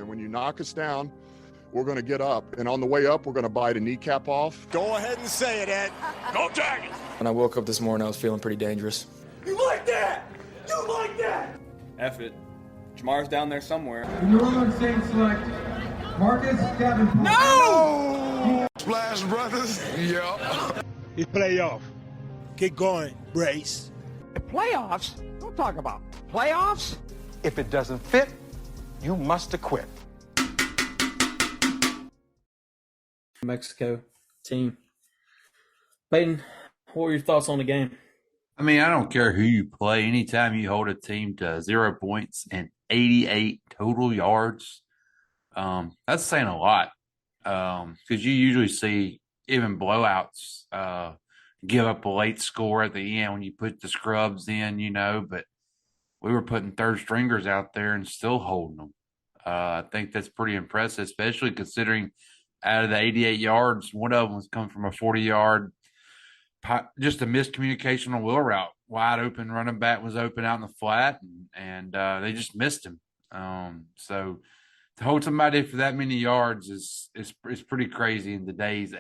And when you knock us down, we're going to get up. And on the way up, we're going to bite a kneecap off. Go ahead and say it, Ed. Go Dragons! When I woke up this morning, I was feeling pretty dangerous. You like that? You like that? F it. Jamar's down there somewhere. The New Orleans Saints select Marcus Davenport. No! Splash Brothers? Yeah. It's playoff. Keep going, Brace. The playoffs? Don't talk about playoffs. If it doesn't fit, you must acquit. Mexico team. Peyton, what were your thoughts on the game? I mean, I don't care who you play. Anytime you hold a team to 0 points and 88 total yards, that's saying a lot. Because you usually see even blowouts give up a late score at the end when you put the scrubs in, but we were putting third stringers out there and still holding them. I think that's pretty impressive, especially considering out of the 88 yards, one of them was coming from a 40-yard, just a miscommunication on wheel route. Wide open running back was open out in the flat, and they just missed him. So to hold somebody for that many yards is pretty crazy in today's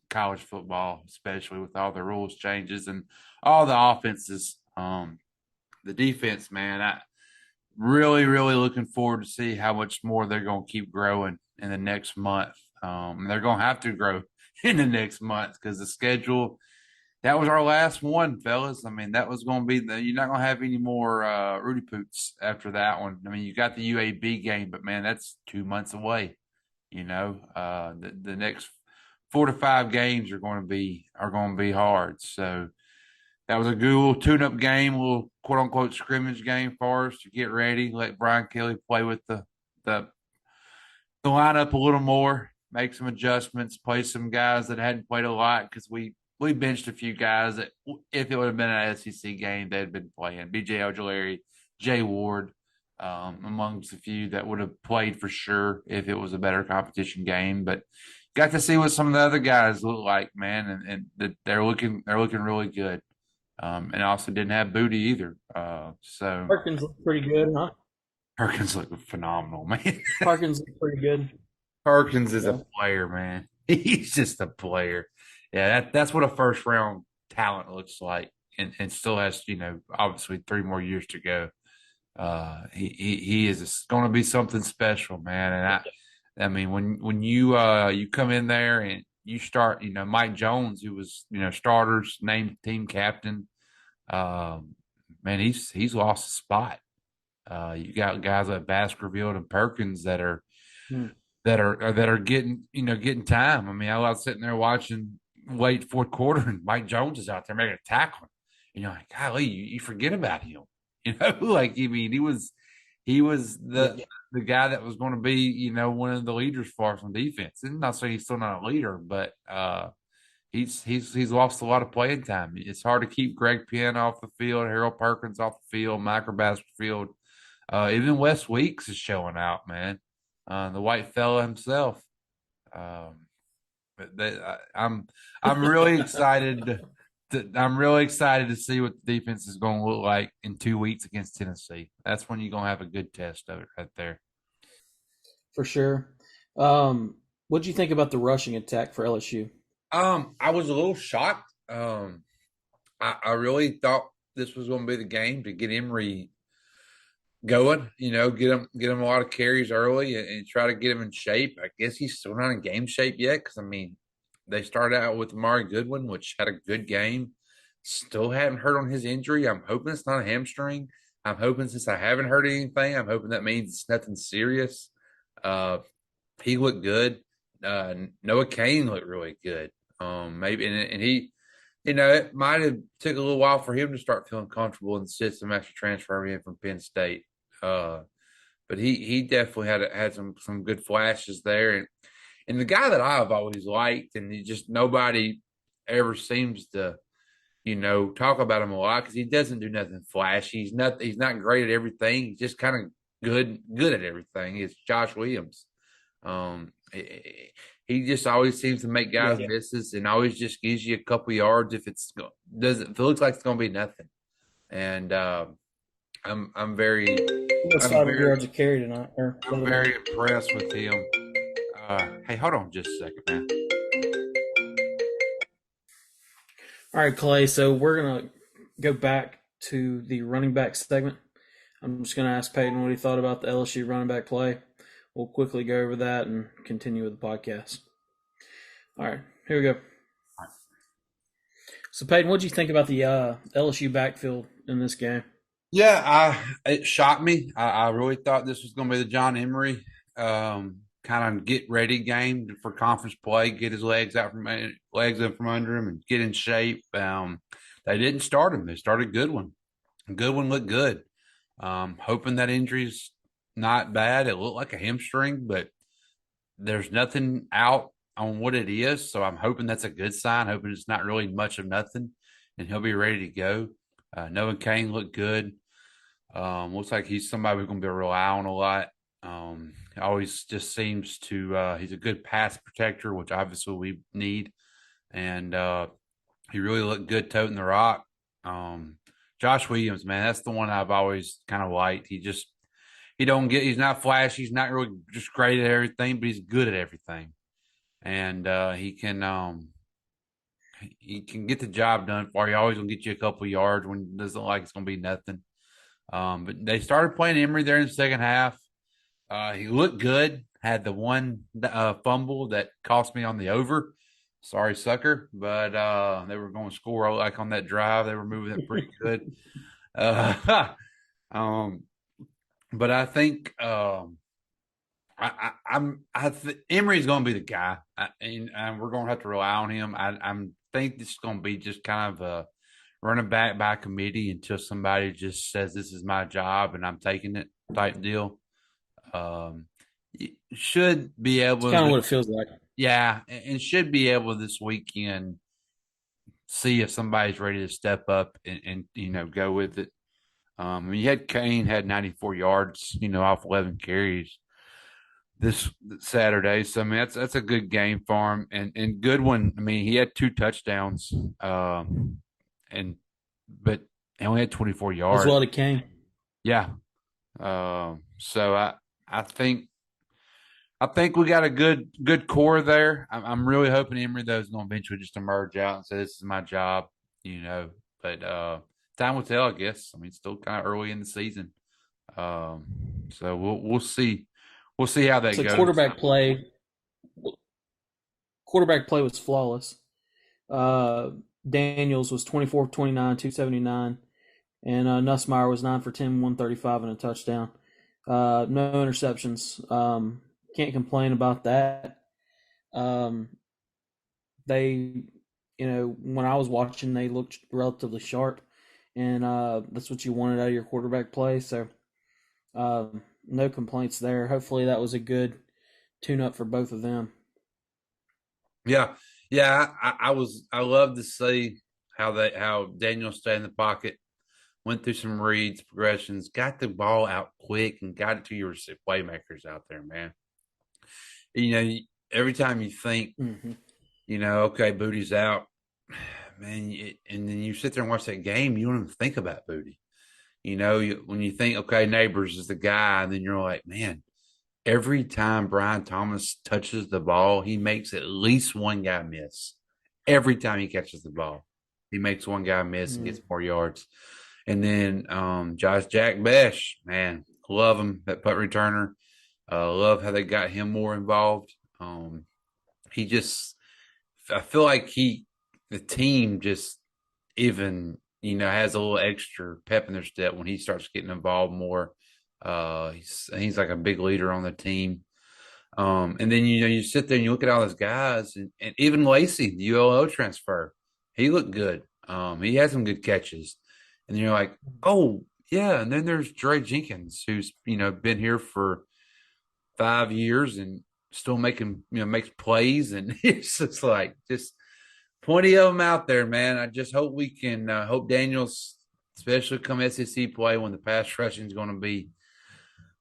college football, especially with all the rules changes and all the offenses. The defense, man, I really, really looking forward to see how much more they're going to keep growing in the next month. They're going to have to grow in the next month because the schedule, that was our last one, fellas. I mean, that was going to be you're not going to have any more Rudy Poots after that one. I mean, you got the UAB game, but man, that's 2 months away. The next 4 to 5 games are going to be hard. So that was a good little tune-up game, a little quote-unquote scrimmage game for us to get ready, let Brian Kelly play with the lineup a little more, make some adjustments, play some guys that hadn't played a lot because we benched a few guys that if it would have been an SEC game, they'd been playing. B.J. Ojulari, Jay Ward, amongst a few that would have played for sure if it was a better competition game. But got to see what some of the other guys look like, man, and they're looking really good. And also didn't have Booty either. So Perkins looked pretty good, huh? Perkins looked phenomenal, man. Perkins looked pretty good. Perkins is a player, man. He's just a player. Yeah, that's what a first round talent looks like, and still has obviously 3 more years to go. He is going to be something special, man. And I mean when you come in there and you start, Mike Jones, who was starters named team captain, man, he's lost a spot. You got guys like Baskerville and Perkins that are getting time. I mean, I was sitting there watching late fourth quarter, and Mike Jones is out there making a tackle. And you're like, golly, you forget about him. He was the guy that was going to be, one of the leaders for us on defense. And not saying he's still not a leader, but he's lost a lot of playing time. It's hard to keep Greg Penn off the field, Harold Perkins off the field, Michael Baskerville. Even Wes Weeks is showing out, man. The white fella himself. I'm really excited. I'm really excited to see what the defense is going to look like in 2 weeks against Tennessee. That's when you're going to have a good test of it right there. For sure. What do you think about the rushing attack for LSU? I was a little shocked. I really thought this was going to be the game to get Emory going, get him a lot of carries early and try to get him in shape. I guess he's still not in game shape yet because, I mean, they started out with Amari Goodwin, which had a good game. Still haven't heard on his injury. I'm hoping it's not a hamstring. I'm hoping since I haven't heard anything, I'm hoping that means it's nothing serious. He looked good. Noah Kane looked really good. Maybe and he, it might have took a little while for him to start feeling comfortable in the system after transferring in from Penn State. But he definitely had some good flashes there. And the guy that I've always liked, and he just nobody ever seems to, talk about him a lot because he doesn't do nothing flashy. He's not great at everything. He's just kind of good at everything. It's Josh Williams. He just always seems to make guys misses and always just gives you a couple yards if it looks like it's going to be nothing. And I'm very Almost 500 yards of carry tonight. I'm very impressed with him. Hey, hold on just a second, man. All right, Clay. So we're gonna go back to the running back segment. I'm just gonna ask Peyton what he thought about the LSU running back play. We'll quickly go over that and continue with the podcast. All right, here we go. So Peyton, what did you think about the LSU backfield in this game? Yeah, it shocked me. I really thought this was going to be the John Emery kind of get ready game for conference play, get his legs up from under him, and get in shape. They didn't start him. They started Goodwin. Goodwin looked good. Hoping that injury's not bad. It looked like a hamstring, but there's nothing out on what it is. So I'm hoping that's a good sign. Hoping it's not really much of nothing, and he'll be ready to go. Noah Kane looked good. Looks like he's somebody we're going to be rely on a lot. Always just seems to he's a good pass protector, which obviously we need. And he really looked good toting the rock. Josh Williams, man, that's the one I've always kind of liked. He's not flashy. He's not really just great at everything, but he's good at everything. And he can get the job done for you. Always gonna get you a couple of yards when it doesn't look like it's gonna be nothing. But they started playing Emery there in the second half. He looked good. Had the one fumble that cost me on the over. Sorry, sucker. But they were going to score like on that drive. They were moving it pretty good. But I think Emery's going to be the guy, and we're going to have to rely on him. I think this is going to be just kind of a running back by committee until somebody just says this is my job and I'm taking it type deal. Should be able. It's kind of what it feels like. Yeah, and should be able this weekend see if somebody's ready to step up and go with it. You had Kane had 94 yards, off 11 carries this Saturday. So I mean that's a good game for him. And Goodwin, I mean, he had 2 touchdowns, but he only had 24 yards. As well to Kane. Yeah. So I think we got a good core there. I'm really hoping Emery though is going to eventually just emerge out and say this is my job, But time will tell, I guess. I mean, it's still kind of early in the season, so we'll see. We'll see how that goes. Quarterback play was flawless. Daniels was 24 of 29, 279, and Nussmeier was 9 for 10, 135 and a touchdown. No interceptions. Can't complain about that. They, when I was watching, they looked relatively sharp, and that's what you wanted out of your quarterback play. So, no complaints there. Hopefully, that was a good tune-up for both of them. Yeah. I love to see how Daniel stayed in the pocket, went through some reads, progressions, got the ball out quick, and got it to your playmakers out there, man. Every time you think, okay, Booty's out, man, and then you sit there and watch that game, you don't even think about Booty. When you think, okay, Neighbors is the guy, and then you're like, man, every time Brian Thomas touches the ball, he makes at least one guy miss. Every time he catches the ball, he makes one guy miss and gets more yards. And then Jack Besh, man, love him, that punt returner. Love how they got him more involved. I feel like the team just even, has a little extra pep in their step when he starts getting involved more. He's like a big leader on the team. And then, you sit there and you look at all those guys and even Lacey, the ULO transfer, he looked good. He had some good catches. And you're like, oh, yeah. And then there's Dre Jenkins, who's, been here for 5 years and still makes plays. And it's just like, plenty of them out there, man. I just hope we can, hope Daniels, especially come SEC play when the pass rushing is going to be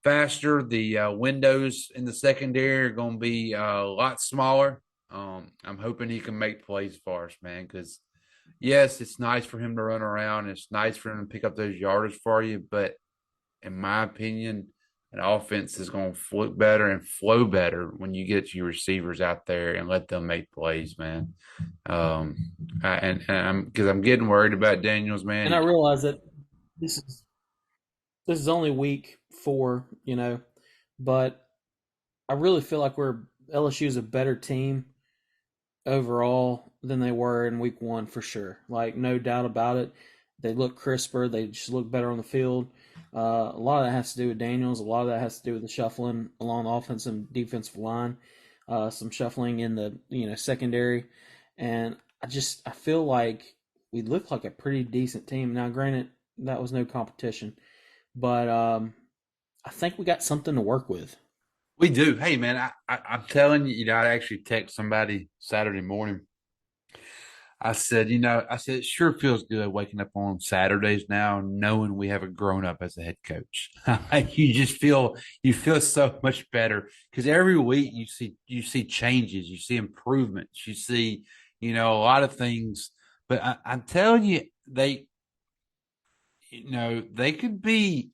faster. The windows in the secondary are going to be a lot smaller. I'm hoping he can make plays for us, man, because yes, it's nice for him to run around. It's nice for him to pick up those yardage for you, but in my opinion, an offense is going to look better and flow better when you get your receivers out there and let them make plays, man. And I'm because I'm getting worried about Daniels, man. And I realize that this is only week 4, but I really feel like LSU is a better team overall than they were in week 1 for sure. Like, no doubt about it. They look crisper. They just look better on the field. A lot of that has to do with Daniels. A lot of that has to do with the shuffling along the offensive and defensive line. Some shuffling in the secondary, and I feel like we look like a pretty decent team. Now, granted, that was no competition, but I think we got something to work with. We do. Hey, man, I'm telling you, I actually text somebody Saturday morning. I said, it sure feels good waking up on Saturdays now, knowing we have a grown up as a head coach. You feel so much better because every week you see changes, you see improvements, you see, a lot of things. But I'm telling you, they could be.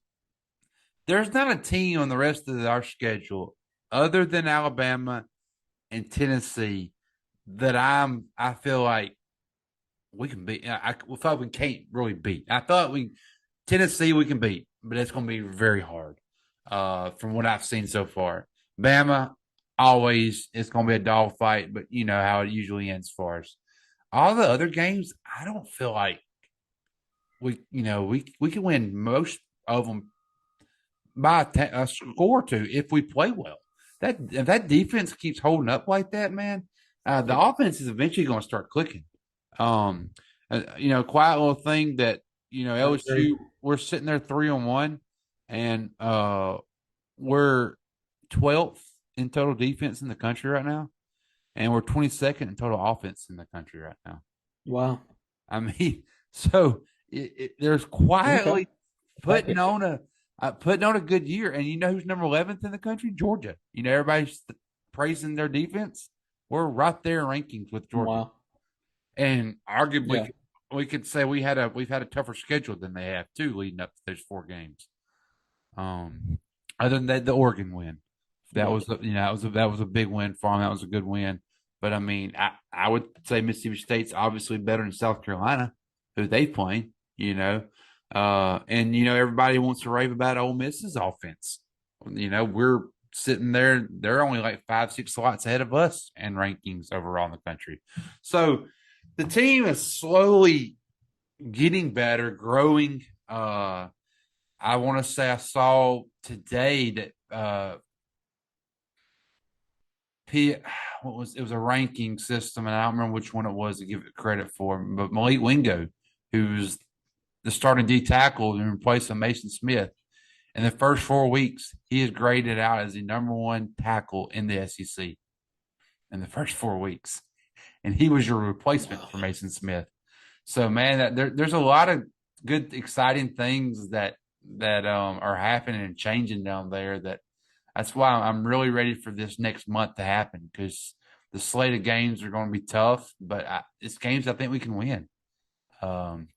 There's not a team on the rest of our schedule other than Alabama and Tennessee that I feel like we can beat. I thought we can't really beat. I thought Tennessee we can beat, but it's going to be very hard from what I've seen so far. Bama, always it's going to be a dogfight, but you know how it usually ends for us. All the other games, I don't feel like we can win most of them by a score or two if we play well. If that defense keeps holding up like that, man, the offense is eventually going to start clicking. Quiet little thing that LSU, we're sitting there 3-1, and we're 12th in total defense in the country right now, and we're 22nd in total offense in the country right now. Wow! I mean, so there's quietly putting on a good year, and you know who's number 11th in the country? Georgia. Everybody's praising their defense. We're right there in rankings with Georgia. Wow. And arguably, we could say we've had a tougher schedule than they have too, leading up to those 4 games. Other than that, the Oregon win, that was a big win for them. That was a good win. But I mean, I would say Mississippi State's obviously better than South Carolina, who they play. And everybody wants to rave about Ole Miss's offense. We're sitting there; they're only like 5-6 slots ahead of us in rankings overall in the country. So the team is slowly getting better, growing. I want to say I saw today that it was a ranking system, and I don't remember which one it was to give it credit for, but Malik Wingo, who's the starting D tackle in place of Mason Smith, in the first 4 weeks, he is graded out as the number 1 tackle in the SEC in the first 4 weeks. And he was your replacement for Mason Smith. So, man, there's a lot of good, exciting things that are happening and changing down there. That's why I'm really ready for this next month to happen, because the slate of games are going to be tough, but it's games I think we can win. And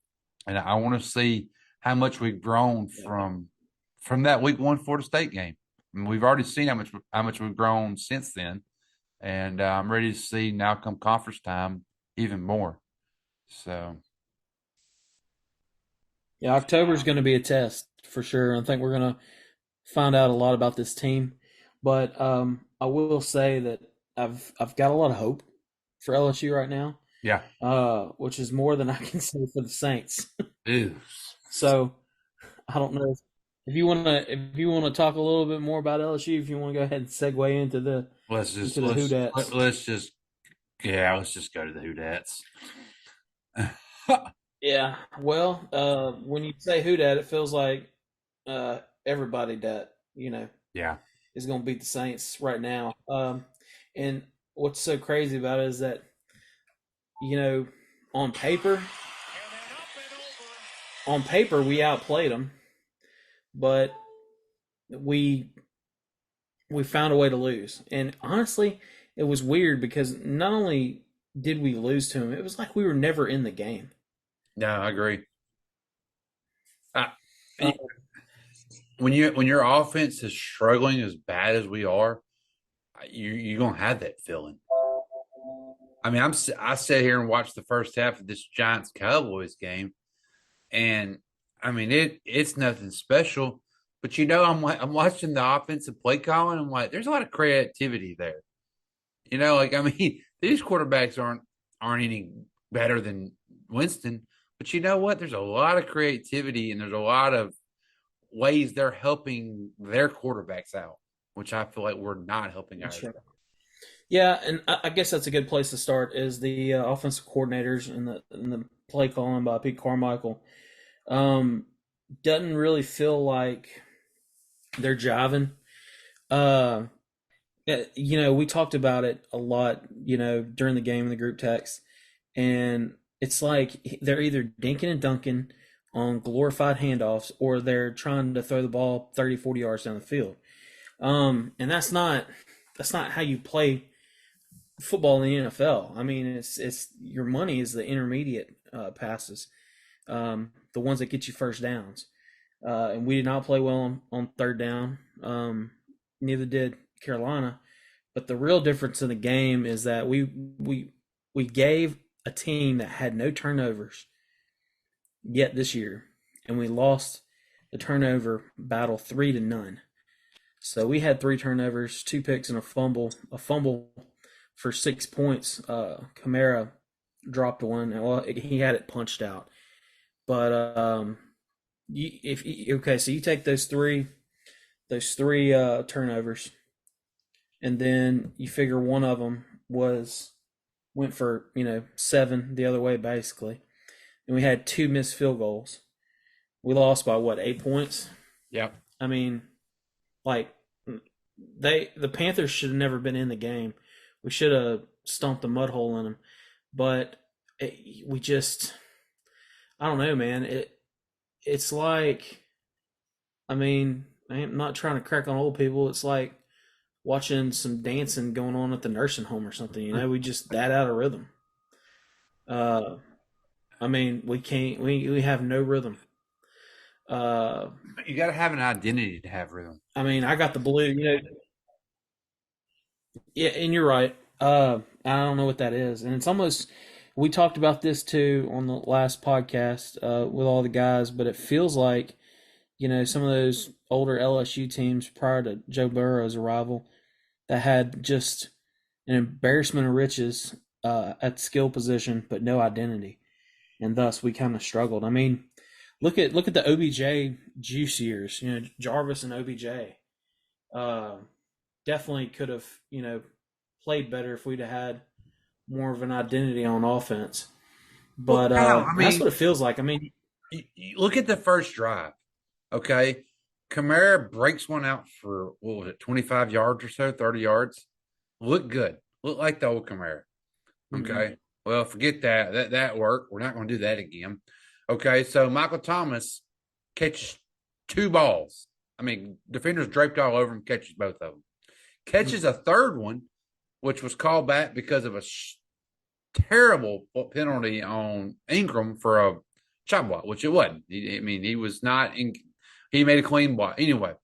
I want to see how much we've grown from that week 1 Florida State game. I mean, we've already seen how much we've grown since then. And I'm ready to see now come conference time even more. So, yeah, October is going to be a test for sure. I think we're going to find out a lot about this team. But I will say that I've got a lot of hope for LSU right now. Yeah. Which is more than I can say for the Saints. Ew. So I don't know if you want to talk a little bit more about LSU. If you want to go ahead and segue into the let's just go to the Whodats. Yeah. Well, when you say Whodat, it feels like everybody that is going to beat the Saints right now. And what's so crazy about it is that on paper we outplayed them, but we found a way to lose. And honestly, it was weird because not only did we lose to them, it was like we were never in the game. No, I agree. when your offense is struggling as bad as we are, you're gonna have that feeling. I mean, I sat here and watched the first half of this Giants Cowboys game, and I mean it's nothing special. But I'm watching the offensive play calling. I'm like, there's a lot of creativity there. I mean, these quarterbacks aren't any better than Winston, but you know what? There's a lot of creativity and there's a lot of ways they're helping their quarterbacks out, which I feel like we're not helping ours. Right. Yeah, and I guess that's a good place to start is the offensive coordinators and the play calling by Pete Carmichael. Doesn't really feel like they're jiving. We talked about it a lot, during the game in the group text, and it's like they're either dinking and dunking on glorified handoffs or they're trying to throw the ball 30, 40 yards down the field. And that's not how you play football in the NFL. I mean, it's your money is the intermediate passes, the ones that get you first downs. And we did not play well on third down. Neither did Carolina. But the real difference in the game is that we gave a team that had no turnovers yet this year, and we lost the turnover battle 3-0. So we had 3 turnovers, 2 picks, and a fumble. A fumble for 6 points. Kamara dropped one. Well, he had it punched out. But so you take those three turnovers, and then you figure one of them went for 7 the other way basically, and we had 2 missed field goals. We lost by 8 points? Yeah. I mean, like the Panthers should have never been in the game. We should have stomped a mud hole in them, but we just, I don't know, man. It's like, I mean, I'm not trying to crack on old people. It's like watching some dancing going on at the nursing home or something. We just that out of rhythm. I mean, we have no rhythm. You got to have an identity to have rhythm. I mean, I got the blue, Yeah, and you're right. I don't know what that is, and it's almost. We talked about this too on the last podcast with all the guys, but it feels like, some of those older LSU teams prior to Joe Burrow's arrival that had just an embarrassment of riches at skill position, but no identity, and thus we kind of struggled. I mean, look at the OBJ juice years. Jarvis and OBJ definitely could have played better if we'd have had more of an identity on offense. But that's what it feels like. I mean, you look at the first drive. Okay, Kamara breaks one out for 25 yards or so, 30 yards. Look good. Look like the old Kamara. Okay. Mm-hmm. Well, forget that. That worked. We're not going to do that again. Okay, so Michael Thomas catches 2 balls. I mean, defenders draped all over him, catches both of them. Catches a third one, which was called back because of a terrible penalty on Ingram for a chop block, which it wasn't. He was not in. He made a clean block anyway.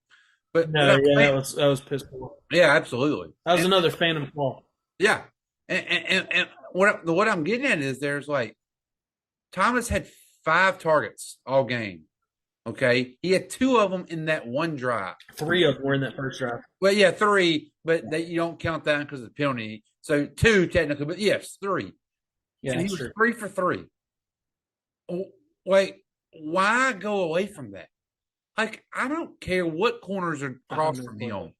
But no, that was piss poor. Yeah, absolutely. That was another phantom ball. Yeah, and what I'm getting at is there's like Thomas had 5 targets all game. Okay, he had 2 of them in that one drive. 3 of them were in that first drive. Well, yeah, 3, but you don't count that because of the penalty. So 2 technically, but yes, 3. Yeah, and he was true. 3 for 3. Wait, why go away from that? Like, I don't care what corners are across from him.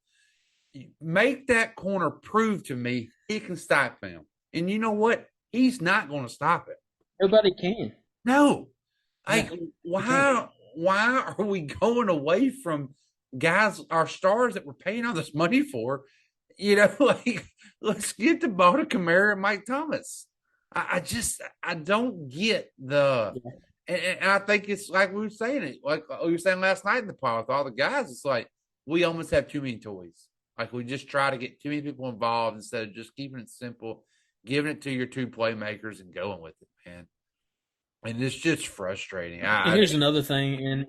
Make that corner prove to me he can stop him. And you know what? He's not going to stop it. Nobody can. No. Like, why are we going away from guys, our stars that we're paying all this money for? Like, let's get the ball to Kamara and Mike Thomas. I don't get the and I think it's like we were saying it, like we were saying last night in the pod with all the guys, it's like we almost have too many toys. Like we just try to get too many people involved instead of just keeping it simple, giving it to your 2 playmakers and going with it, man. And it's just frustrating. Here's another thing, and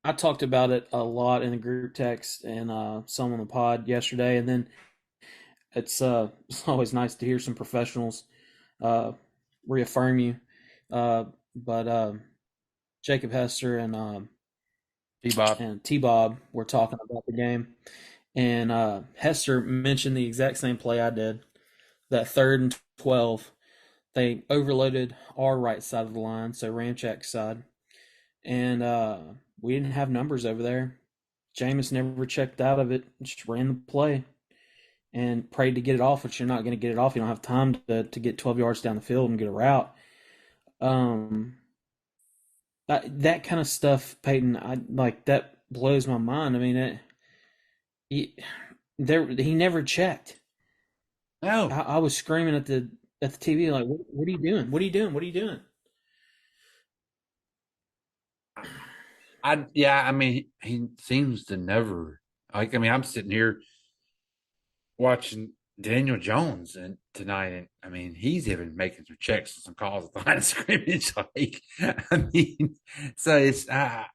I talked about it a lot in the group text and some on the pod yesterday, and then it's always nice to hear some professionals reaffirm you. But Jacob Hester and T-Bob were talking about the game, and Hester mentioned the exact same play I did. That 3rd and 12, they overloaded our right side of the line, so Ramchak's side, and we didn't have numbers over there. Jameis never checked out of it, just ran the play and prayed to get it off, which you're not going to get it off. You don't have time to get 12 yards down the field and get a route. That kind of stuff, Peyton, that blows my mind. I mean, he never checked. No, I was screaming at the TV like, "What are you doing? What are you doing? What are you doing?" I mean, he seems to never like. I mean, I'm sitting here watching Daniel Jones tonight, and I mean, he's even making some checks and some calls at the line of scrimmage. Like, I mean, so it's I'm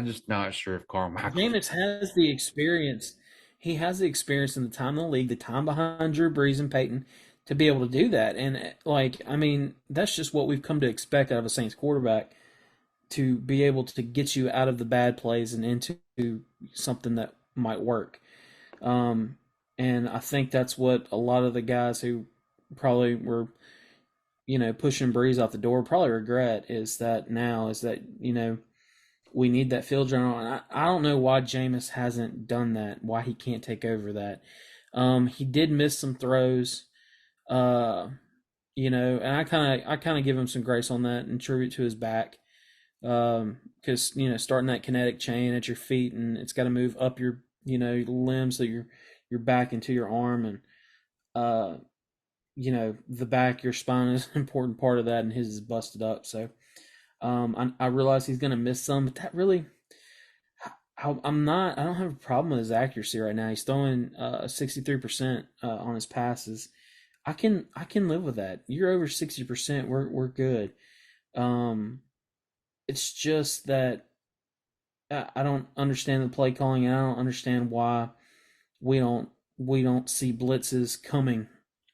just not sure if Carmichael. Jameis has the experience. He has the experience in the time in the league, the time behind Drew Brees and Peyton, to be able to do that. And, I mean, that's just what we've come to expect out of a Saints quarterback, to be able to get you out of the bad plays and into something that might work. And I think that's what a lot of the guys who probably were, pushing Brees out the door probably regret, is that, we need that field general. And I don't know why Jameis hasn't done that, why he can't take over that. He did miss some throws, and I kind of give him some grace on that and tribute to his back. Because, starting that kinetic chain at your feet, and it's got to move up your, limbs, so your back into your arm, and, the back, your spine is an important part of that, and his is busted up. So, I realize he's going to miss some, but that really, I don't have a problem with his accuracy right now. He's throwing 63% on his passes. I can live with that. You're over 60%. We're good. It's just that I don't understand the play calling, and I don't understand why we don't see blitzes coming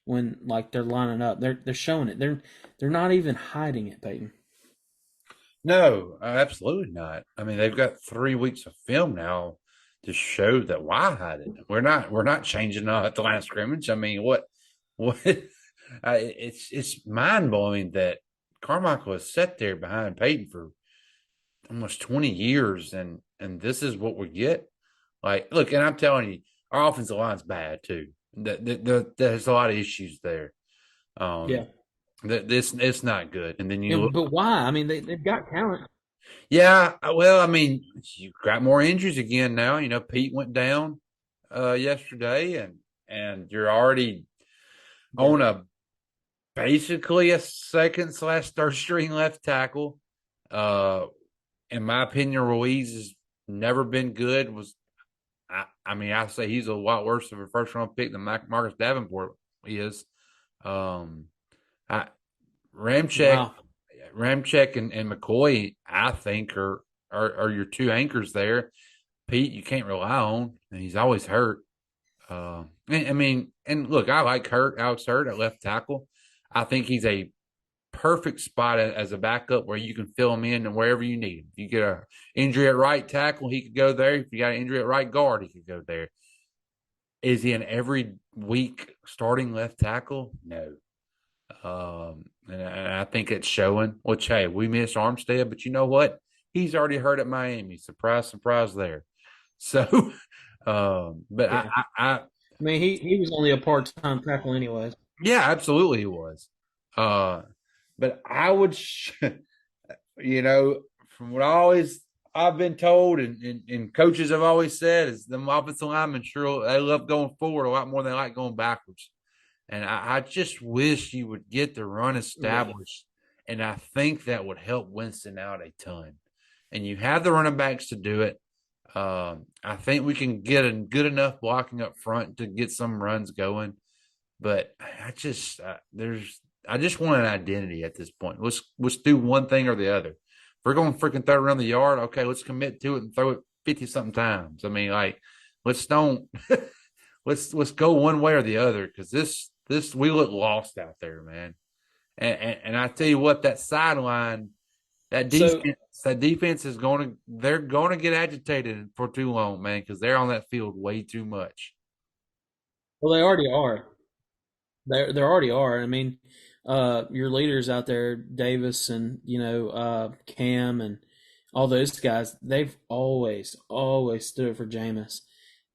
when they're lining up. They're showing it. They're not even hiding it, Peyton. No, absolutely not. I mean, they've got 3 weeks of film now to show that why hide it. We're not changing at the line of scrimmage. I mean, what? It's mind blowing that Carmichael has sat there behind Peyton for almost 20 years, and this is what we get. Like, look, and I'm telling you, our offensive line's bad too. There's a lot of issues there. Yeah. It's not good. And then look, but why? I mean, they've got talent. Yeah, well, I mean, you've got more injuries again now. Pete went down yesterday, and you're already on basically a second/third string left tackle. In my opinion, Ruiz has never been good. I say he's a lot worse of a first round pick than Marcus Davenport is. Ramchek and McCoy, I think, are your two anchors there. Pete, you can't rely on, and he's always hurt. And look, I like Alex Hurt at left tackle. I think he's a perfect spot as a backup where you can fill him in and wherever you need him. If you get an injury at right tackle, he could go there. If you got an injury at right guard, he could go there. Is he an every week starting left tackle? No. And I think it's showing. Which, hey, we missed Armstead, but you know what? He's already hurt at Miami. Surprise, surprise there. So, but yeah. I mean, he was only a part-time tackle anyways. Yeah, absolutely he was. But I would, from what I've been told, and coaches have always said, is the offensive linemen they love going forward a lot more than they like going backwards. And I just wish you would get the run established, and I think that would help Winston out a ton. And you have the running backs to do it. I think we can get a good enough blocking up front to get some runs going. But I just want an identity at this point. Let's do one thing or the other. we're going to freaking throw it around the yard, okay, let's commit to it and throw it 50-something times. I mean, like, let's don't let's go one way or the other, because this we look lost out there, man. And I tell you what, that sideline, that defense is they're going to get agitated for too long, man, because they're on that field way too much. Well, they already are. They already are. I mean, your leaders out there, Davis and Cam and all those guys, they've always stood for Jameis.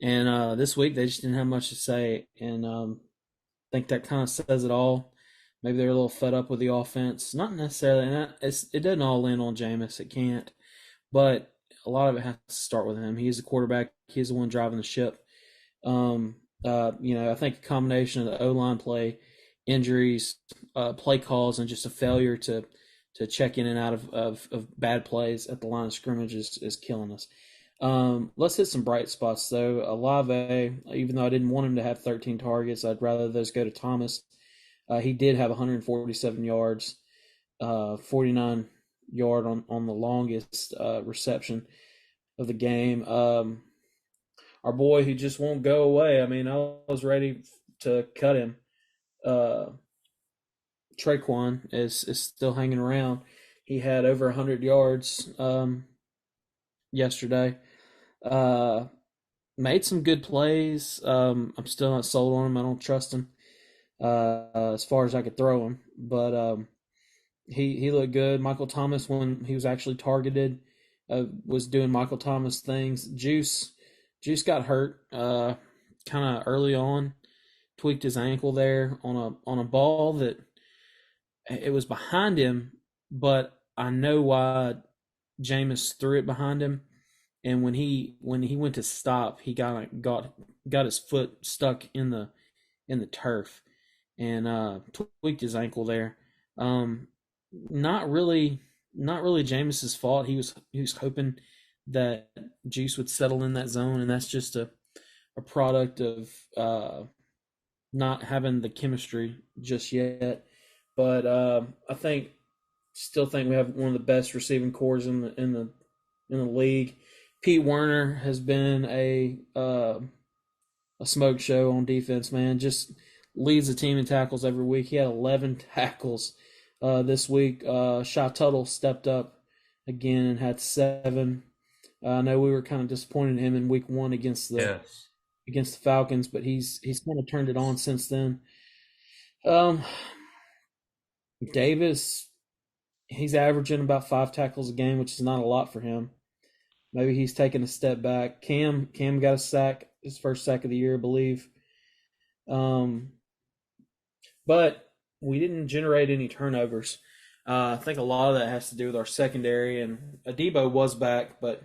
And this week they just didn't have much to say, and I think that kind of says it all. Maybe they're a little fed up with the offense. Not necessarily, and it doesn't all land on Jameis. It can't, but a lot of it has to start with him. He's the quarterback. He's the one driving the ship. I think a combination of the O-line play, injuries, play calls, and just a failure to check in and out of bad plays at the line of scrimmage is killing us. Let's hit some bright spots, though. Olave, even though I didn't want him to have 13 targets, I'd rather those go to Thomas. He did have 147 yards, 49 yard on the longest reception of the game. Our boy who just won't go away. I mean, I was ready to cut him. Traquan is still hanging around. He had over 100 yards yesterday. Made some good plays. I'm still not sold on him. I don't trust him as far as I could throw him. But he looked good. Michael Thomas, when he was actually targeted, was doing Michael Thomas things. Juice got hurt kind of early on, tweaked his ankle there on a ball that it was behind him, but I know why Jameis threw it behind him. And when he went to stop, he got his foot stuck in the turf and tweaked his ankle there. Not really Jameis's fault. He was hoping that Juice would settle in that zone, and that's just a product of not having the chemistry just yet. But I still think we have one of the best receiving cores in the league. Pete Werner has been a smoke show on defense, man. Just leads the team in tackles every week. He had 11 tackles this week. Shy Tuttle stepped up again and had 7. I know we were kind of disappointed in him in week 1 against the Falcons, but he's kind of turned it on since then. Davis, he's averaging about 5 tackles a game, which is not a lot for him. Maybe he's taking a step back. Cam got a sack, his first sack of the year, I believe. But we didn't generate any turnovers. I think a lot of that has to do with our secondary, and Adebo was back, but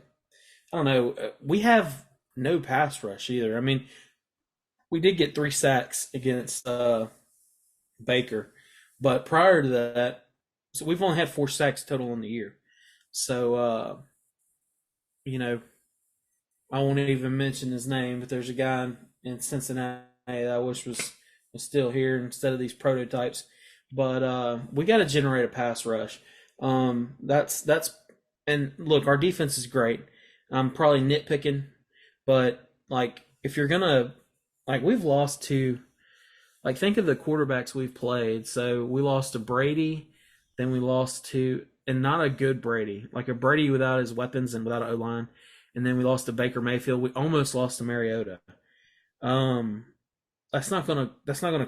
I don't know. We have no pass rush either. I mean, we did get 3 sacks against Baker, but prior to that, so we've only had 4 sacks total in the year. So, I won't even mention his name, but there's a guy in Cincinnati that I wish was still here instead of these prototypes. But we got to generate a pass rush. That's and look, our defense is great. I'm probably nitpicking, but if you're gonna we've lost to think of the quarterbacks we've played. So we lost to Brady, then we lost to, and not a good Brady, like a Brady without his weapons and without an O-line, and then we lost to Baker Mayfield. We almost lost to Mariota. That's not gonna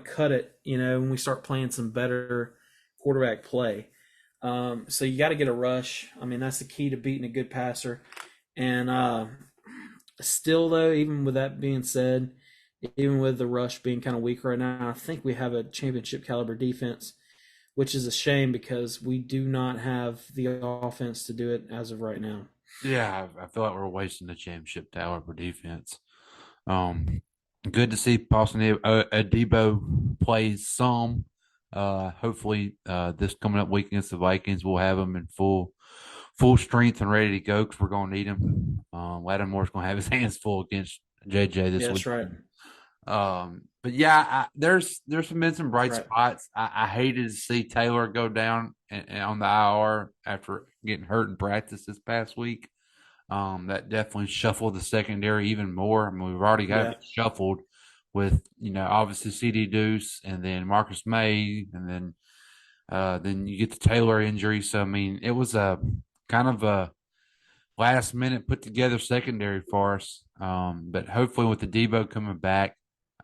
cut it, when we start playing some better quarterback play. So you got to get a rush. I mean, that's the key to beating a good passer. And still, though, even with that being said, even with the rush being kind of weak right now, I think we have a championship caliber defense, which is a shame because we do not have the offense to do it as of right now. Yeah, I feel like we're wasting the championship caliber defense. Good to see Paulson Adebo play some. Hopefully, this coming up week against the Vikings, we'll have him in full strength and ready to go because we're going to need him. Lattimore's going to have his hands full against JJ this week. That's right. But yeah, there's been some bright Right. spots. I hated to see Taylor go down and on the IR after getting hurt in practice this past week. That definitely shuffled the secondary even more. I mean, we've already got it shuffled with, obviously CD Deuce and then Marcus May, and then you get the Taylor injury. So, I mean, it was a kind of a last minute put together secondary for us. But hopefully with the Debo coming back,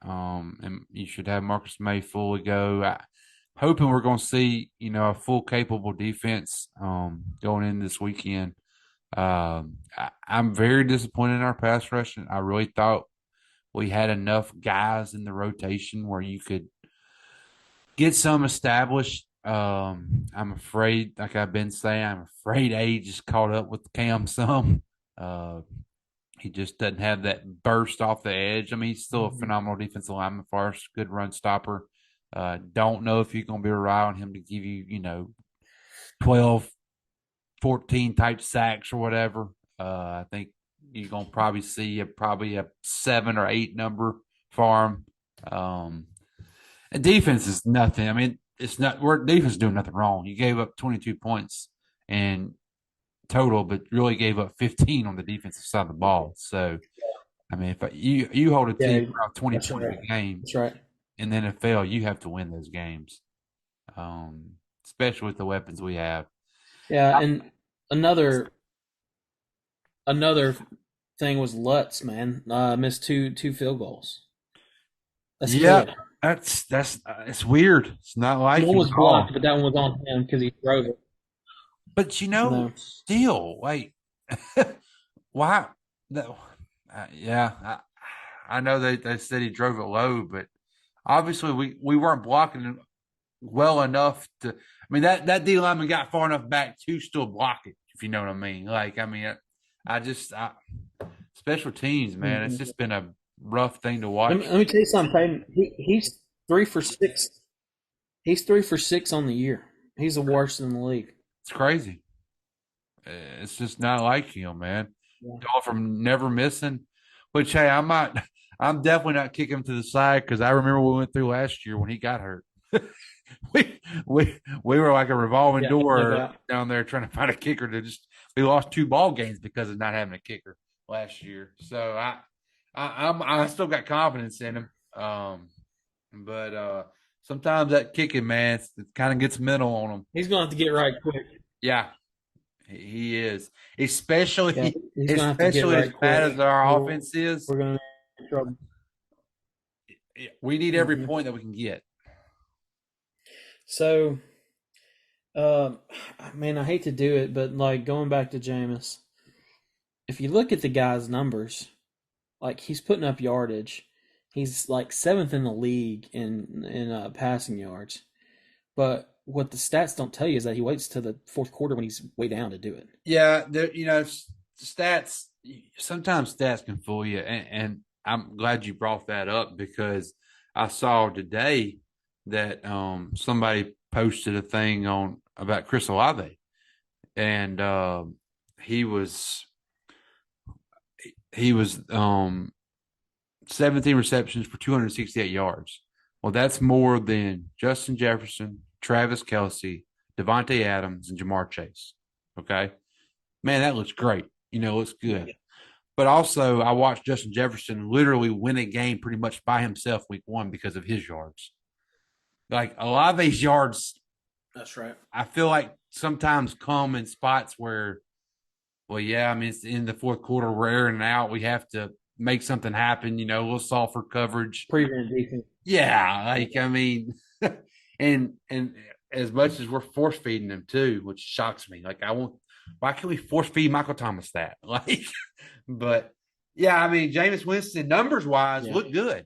and you should have Marcus May fully go. Hoping we're going to see, a full capable defense going in this weekend. I'm very disappointed in our pass rush. I really thought we had enough guys in the rotation where you could get some established. I'm afraid, like I've been saying, I'm afraid age is caught up with Cam some. He just doesn't have that burst off the edge. I mean, he's still a phenomenal defensive lineman for us, good run stopper. Don't know if you're going to be rely on him to give you, 12, 14 type sacks or whatever. I think you're going to probably see a 7 or 8 number for him. And defense is nothing. I mean, defense is doing nothing wrong. You gave up 22 points and total, but really gave up 15 on the defensive side of the ball. So, I mean, if you hold a team around 20 points a game, That's right. in the NFL, you have to win those games, especially with the weapons we have. Yeah, and another thing was Lutz, man. Missed two field goals. That's good. That's it's weird. It's not like one was blocked, but that one was on him because he drove it. But still, like, why? I know they said he drove it low, but obviously we weren't blocking well enough to. I mean, that D lineman got far enough back to still block it, if you know what I mean. Like, I mean, special teams, man. It's just been a rough thing to watch. Let me tell you something, Peyton. He's 3 for 6. He's 3 for 6 on the year. He's the worst in the league. It's crazy. It's just not like him, man. Yeah. All from never missing. Which, hey, I'm definitely not kicking him to the side because I remember we went through last year when he got hurt. we were like a revolving door down there trying to find a kicker we lost 2 ball games because of not having a kicker last year. So I still got confidence in him. But sometimes that kicking, man, it kind of gets mental on him. He's gonna have to get right quick. Yeah, he is. Especially he's gonna have to get as right bad quick. as our offense is. We're gonna have trouble. We need every point that we can get. So, man, I hate to do it, but like going back to Jameis, if you look at the guy's numbers, like he's putting up yardage. He's like 7th in the league in passing yards. But what the stats don't tell you is that he waits to the fourth quarter when he's way down to do it. Yeah, stats. Sometimes stats can fool you, and I'm glad you brought that up because I saw today that somebody posted a thing about Chris Olave, and he was 17 receptions for 268 yards. Well, that's more than Justin Jefferson, Travis Kelce, Devontae Adams, and Jamar Chase. Okay? Man, that looks great. Looks good. But also, I watched Justin Jefferson literally win a game pretty much by himself week 1 because of his yards. Like, Olave's yards, that's right. I feel like sometimes come in spots where, it's in the fourth quarter, we're airing out. We have to make something happen, a little softer coverage. Prevent defense. Yeah, like, I mean, and as much as we're force feeding them too, which shocks me. Like, why can't we force feed Michael Thomas that? Like, but yeah, I mean, Jameis Winston numbers wise look good,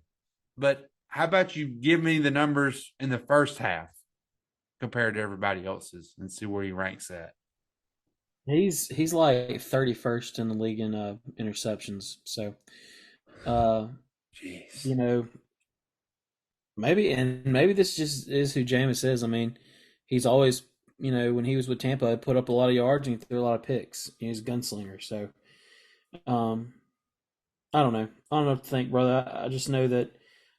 but how about you give me the numbers in the first half compared to everybody else's and see where he ranks at? He's like 31st in the league in interceptions. So, maybe this just is who Jameis is. I mean, he's always, when he was with Tampa, he put up a lot of yards and he threw a lot of picks. He's a gunslinger. So, I don't know. I don't know what to think, brother. I just know that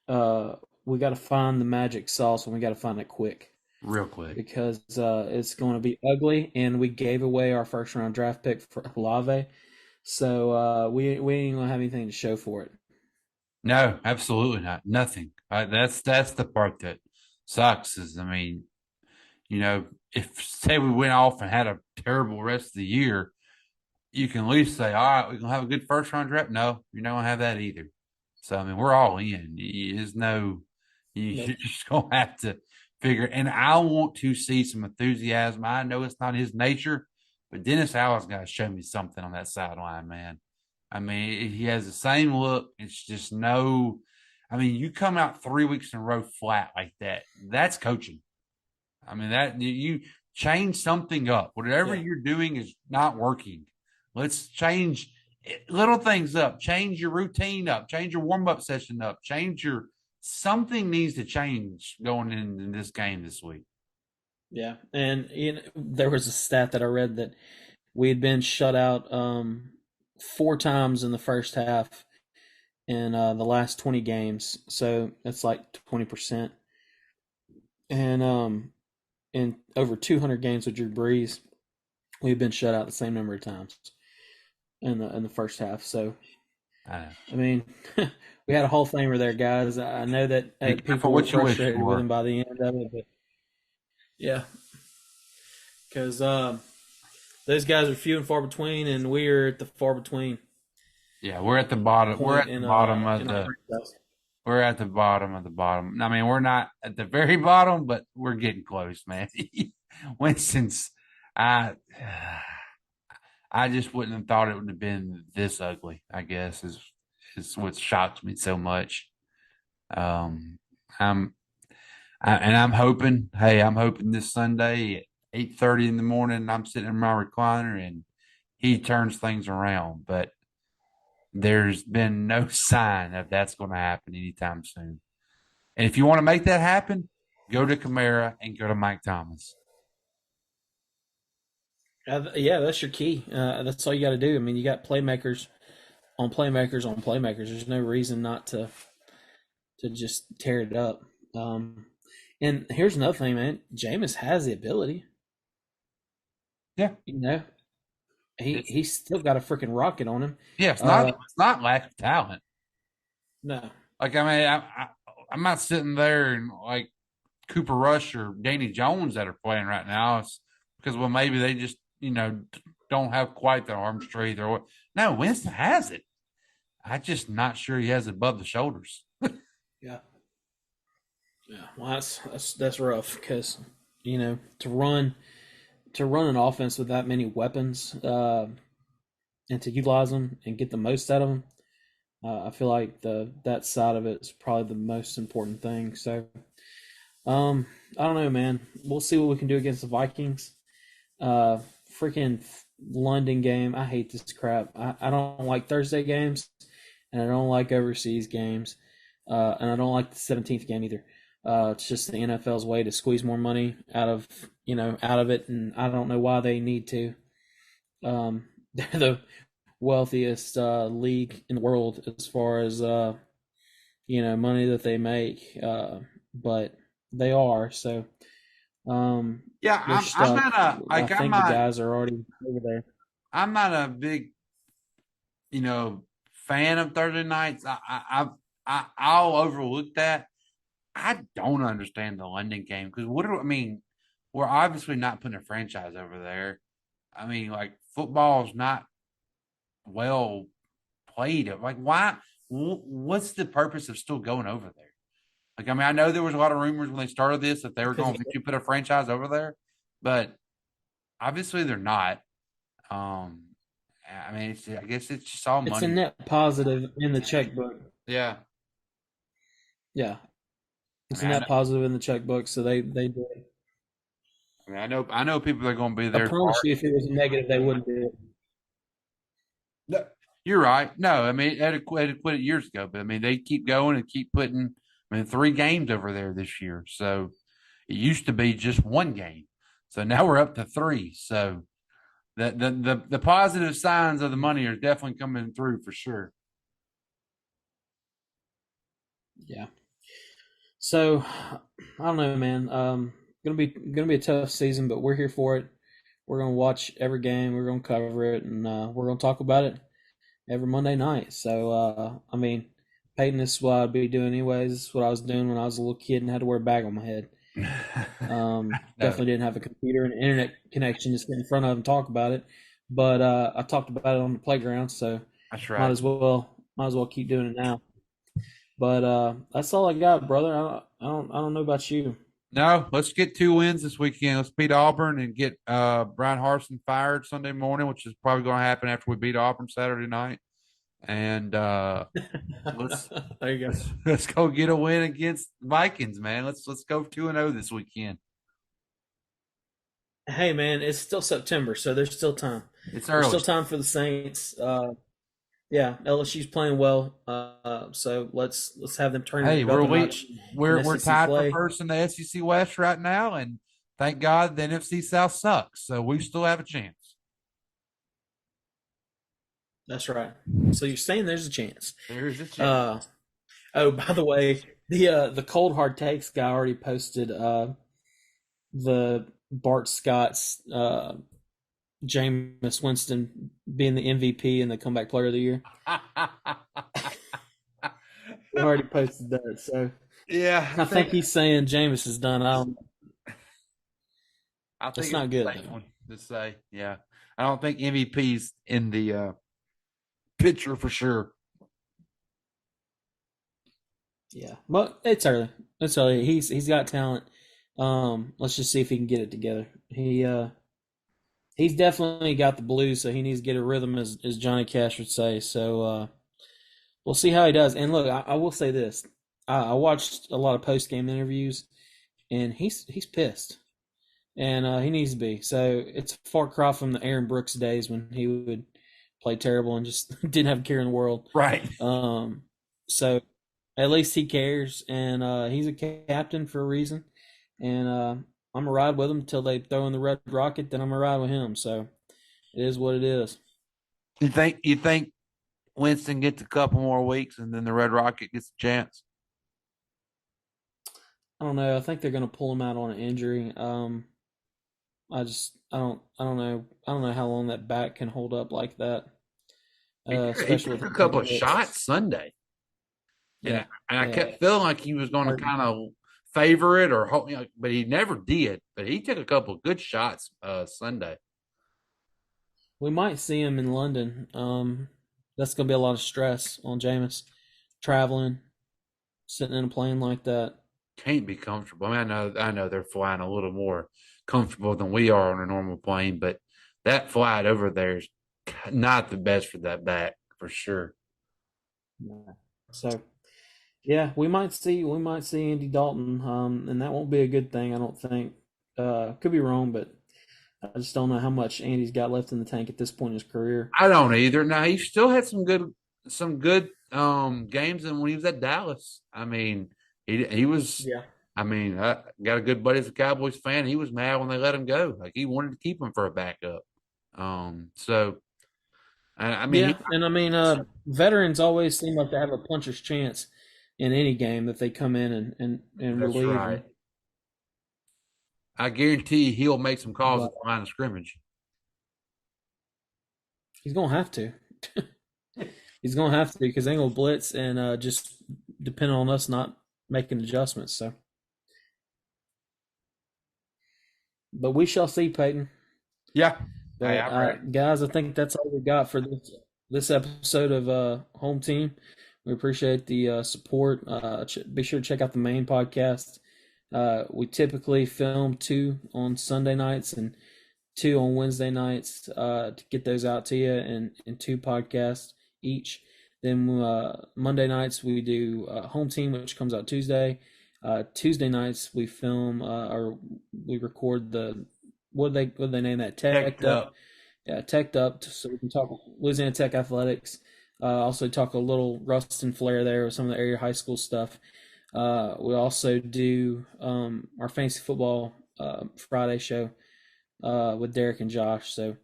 we got to find the magic sauce, and we got to find it quick. Real quick. Because it's going to be ugly, and we gave away our first-round draft pick for Olave. So we ain't going to have anything to show for it. No, absolutely not. Nothing. That's the part that sucks is, I mean, if say we went off and had a terrible rest of the year, you can at least say, all right, we're going to have a good first round draft. No, you're not going to have that either. So, I mean, we're all in. There's no, you're just going to have to figure. And I want to see some enthusiasm. I know it's not his nature, but Dennis Allen's got to show me something on that sideline, man. I mean, he has the same look. It's just no, I mean, you come out 3 weeks in a row flat like that. That's coaching. I mean, that you change something up. Whatever you're doing is not working. Let's change little things up. Change your routine up. Change your warm-up session up. Something needs to change going in this game this week. Yeah, and there was a stat that I read that we had been shut out 4 times in the first half in the last 20 games. So that's like 20%. And in over 200 games with Drew Brees, we've been shut out the same number of times in the first half. So, I mean, we had a Hall of Famer there, guys. I know that people were frustrated with him by the end of it, but yeah, because those guys are few and far between, and we're at the far between. Yeah, we're at the bottom. We're at the bottom of the. We're at the bottom of the bottom. I mean, we're not at the very bottom, but we're getting close, man. Winston's, I just wouldn't have thought it would have been this ugly, I guess, is what shocked me so much. I'm hoping this Sunday at 8:30 in the morning, I'm sitting in my recliner and he turns things around, but there's been no sign of that's going to happen anytime soon. And if you want to make that happen, go to Kamara and go to Mike Thomas. Yeah, that's your key. That's all you got to do. I mean, you got playmakers on playmakers on playmakers. There's no reason not to just tear it up. And here's another thing, man. Jameis has the ability. Yeah. He's still got a freaking rocket on him. Yeah, it's not lack of talent. No. Like, I mean, I'm not sitting there and like Cooper Rush or Danny Jones that are playing right now. It's because, well, maybe they just, don't have quite the arm strength or what. No, Winston has it. I'm just not sure he has it above the shoulders. Yeah. Yeah. Well, that's rough because, to run an offense with that many weapons and to utilize them and get the most out of them, I feel like that side of it is probably the most important thing. So, I don't know, man. We'll see what we can do against the Vikings. Freaking London game. I hate this crap. I don't like Thursday games, and I don't like overseas games, and I don't like the 17th game either. It's just the NFL's way to squeeze more money out of it, and I don't know why they need to. They're the wealthiest league in the world as far as money that they make, but they are so. Yeah, I'm not I think the guys are already over there. I'm not a big, fan of Thursday nights. I'll overlook that. I don't understand the London game because we're obviously not putting a franchise over there. I mean, like, football is not well played. Like, why? What's the purpose of still going over there? Like, I mean, I know there was a lot of rumors when they started this that they were going to put a franchise over there, but obviously they're not. I mean, I guess it's just all money. It's a net positive in the checkbook. Yeah. Yeah. It's a net positive in the checkbook, so they do it. I mean, I know people are going to be there. I promise you, if it was a negative, they wouldn't do it. No, you're right. No, I mean, they had quit it years ago, but I mean, they keep going and keep putting. 3 games over there this year. So it used to be just 1 game. So now we're up to 3. So the positive signs of the money are definitely coming through for sure. Yeah. So I don't know, man. Gonna be a tough season, but we're here for it. We're gonna watch every game. We're gonna cover it, and we're gonna talk about it every Monday night. So I mean, Peyton, this is what I'd be doing anyways. This is what I was doing when I was a little kid and had to wear a bag on my head. Definitely didn't have a computer and internet connection to sit in front of and talk about it, but I talked about it on the playground, so That's right. might as well keep doing it now. But that's all I got, brother. I don't know about you. No, let's get 2 wins this weekend. Let's beat Auburn and get Brian Harsin fired Sunday morning, which is probably going to happen after we beat Auburn Saturday night. And let's There you go. let's go get a win against Vikings, man. Let's go 2-0 this weekend. Hey, man, it's still September, so there's still time. It's There's early. still time for the Saints. Yeah, LSU's playing well. So let's have them turn Hey, it up a we're notch. we're SEC tied play. for first in the SEC West right now, and thank God the NFC South sucks, so we still have a chance. That's right. So you're saying there's a chance. There's a chance. Oh, by the way, the cold hard takes guy already posted the Bart Scott's Jameis Winston being the MVP and the comeback player of the year. He already posted that, so Yeah, I think he's saying Jameis is done. I think That's it's not a good, safe though. one to say. Yeah, I don't think MVP's in the picture for sure. Yeah, but it's early. It's early. He's got talent. Let's just see if he can get it together. He's definitely got the blues, so he needs to get a rhythm, as Johnny Cash would say. So we'll see how he does. And look, I will say this: I watched a lot of post game interviews, and he's pissed, and he needs to be. So it's a far cry from the Aaron Brooks days when he would play terrible and just didn't have a care in the world. Right. So at least he cares, and he's a captain for a reason. And I'm gonna ride with him until they throw in the red rocket. Then I'm gonna ride with him. So it is what it is. You think Winston gets a couple more weeks and then the Red Rocket gets a chance? I don't know. I think they're gonna pull him out on an injury. I don't know. I don't know how long that back can hold up like that. He Especially took with a couple of hits. shots Sunday. Yeah, And I yeah. kept feeling like he was going to kind of favor it or hope, but he never did. But he took a couple of good shots Sunday. We might see him in London. That's gonna be a lot of stress on Jameis, traveling, sitting in a plane like that. Can't be comfortable. I mean, I know they're flying a little more comfortable than we are on a normal plane, but that flight over there is not the best for that back for sure. So, yeah, we might see Andy Dalton, and that won't be a good thing. I don't think. Could be wrong, but I just don't know how much Andy's got left in the tank at this point in his career. I don't either. Now he still had some good games, and when he was at Dallas, I mean, he was. Yeah. I mean, I got a good buddy as a Cowboys fan. He was mad when they let him go. Like he wanted to keep him for a backup. So I mean, yeah, veterans always seem like they have a puncher's chance in any game that they come in and that's relieve. right. I guarantee he'll make some calls at the line of scrimmage. He's gonna have to. He's gonna have to because they ain't gonna blitz and just depend on us not making adjustments. So, but we shall see, Peyton. Yeah. But, Hey, I'm ready. guys, I think that's all we got for this episode of Home Team. We appreciate the support. Be sure to check out the main podcast. We typically film 2 on Sunday nights and 2 on Wednesday nights to get those out to you in 2 podcasts each. Then Monday nights we do Home Team, which comes out Tuesday. Tuesday nights we film or we record the what do they name that? Teched Up. Yeah, Teched Up, so we can talk Louisiana Tech athletics. Also talk a little Rust and Flair there with some of the area high school stuff. We also do our fantasy football Friday show with Derek and Josh. So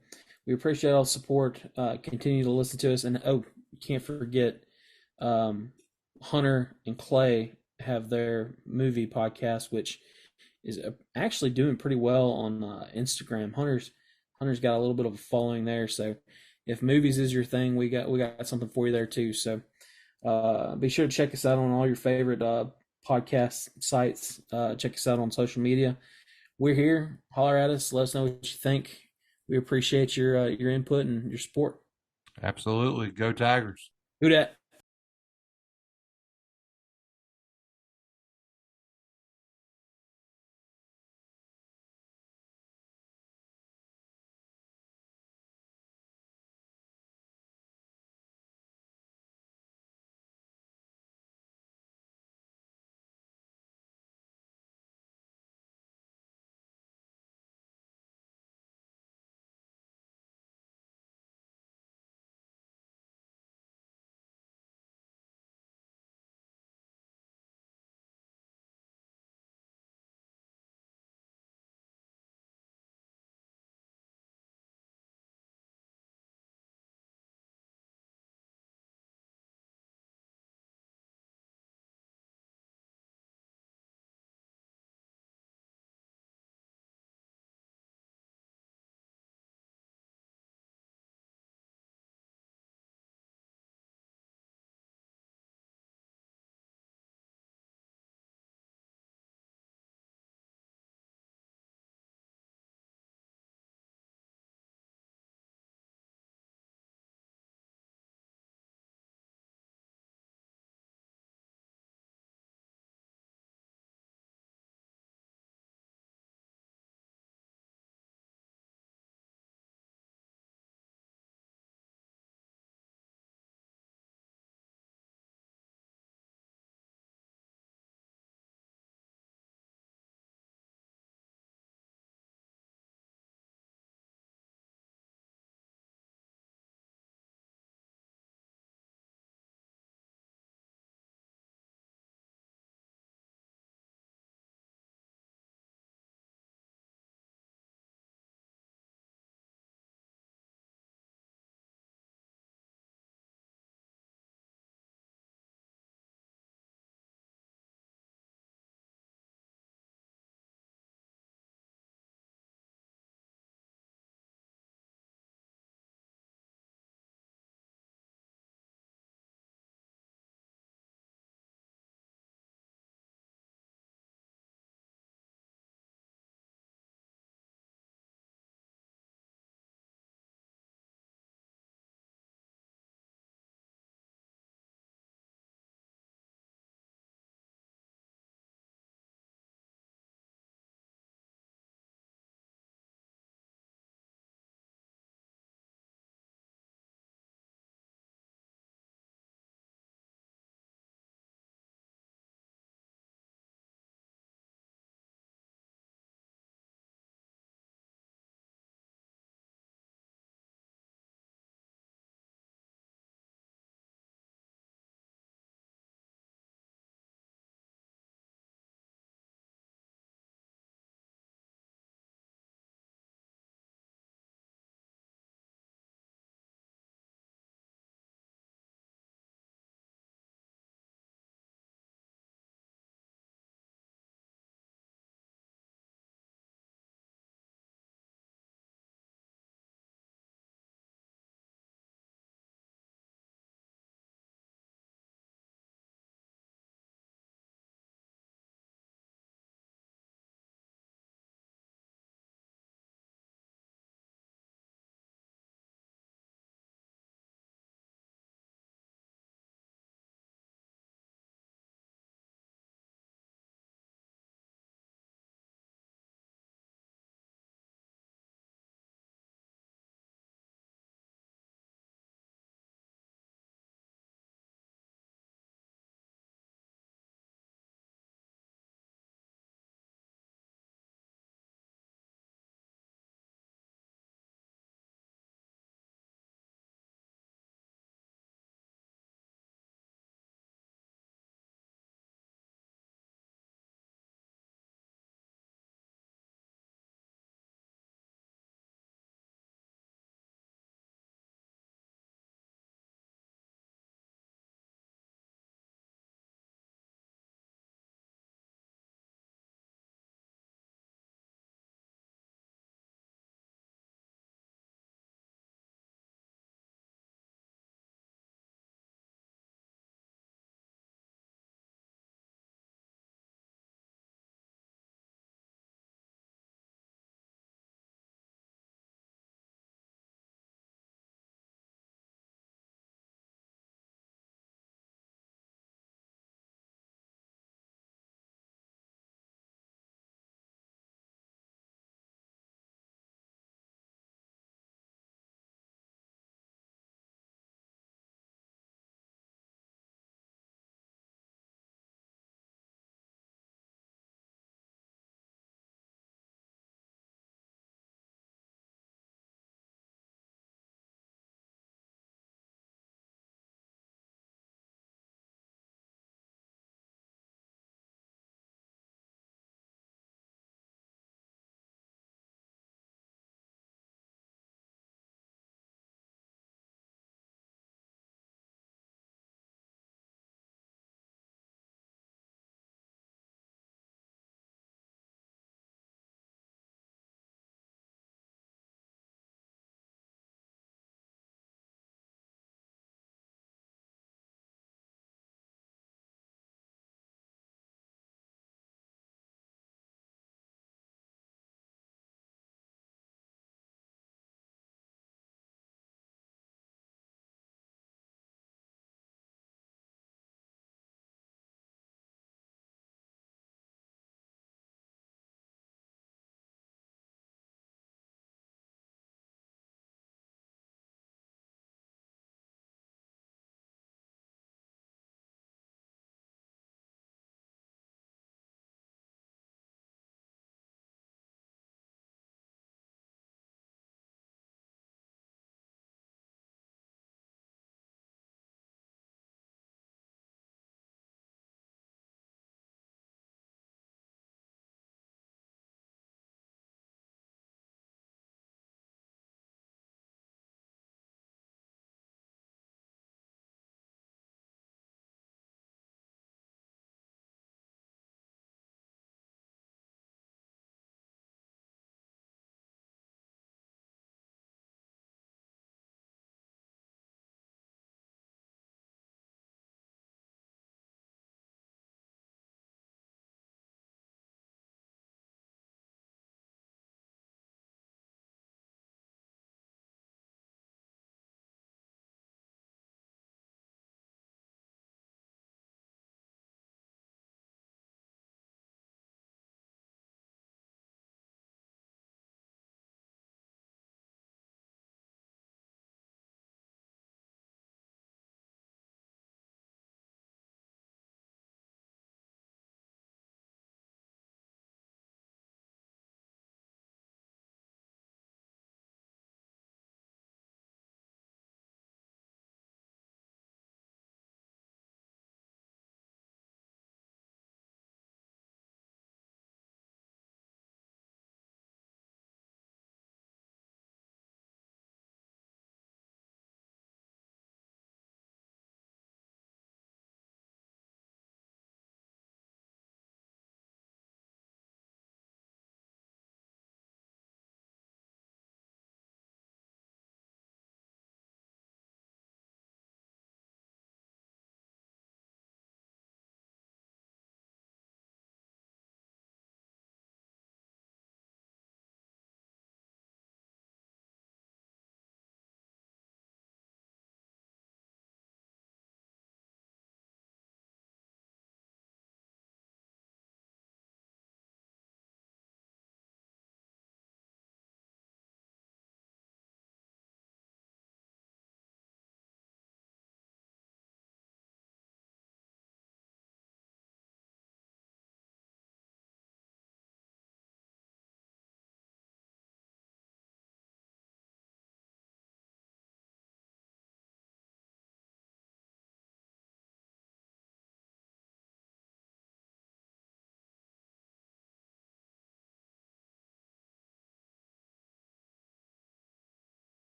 we appreciate all the support. Continue to listen to us. And can't forget Hunter and Clay have their movie podcast, which is actually doing pretty well on Instagram. Hunter's got a little bit of a following there, so if movies is your thing, we got something for you there too. So be sure to check us out on all your favorite podcast sites. Check us out on social media. We're here. Holler at us. Let us know what you think. We appreciate your input and your support. Absolutely. Go Tigers. Who dat?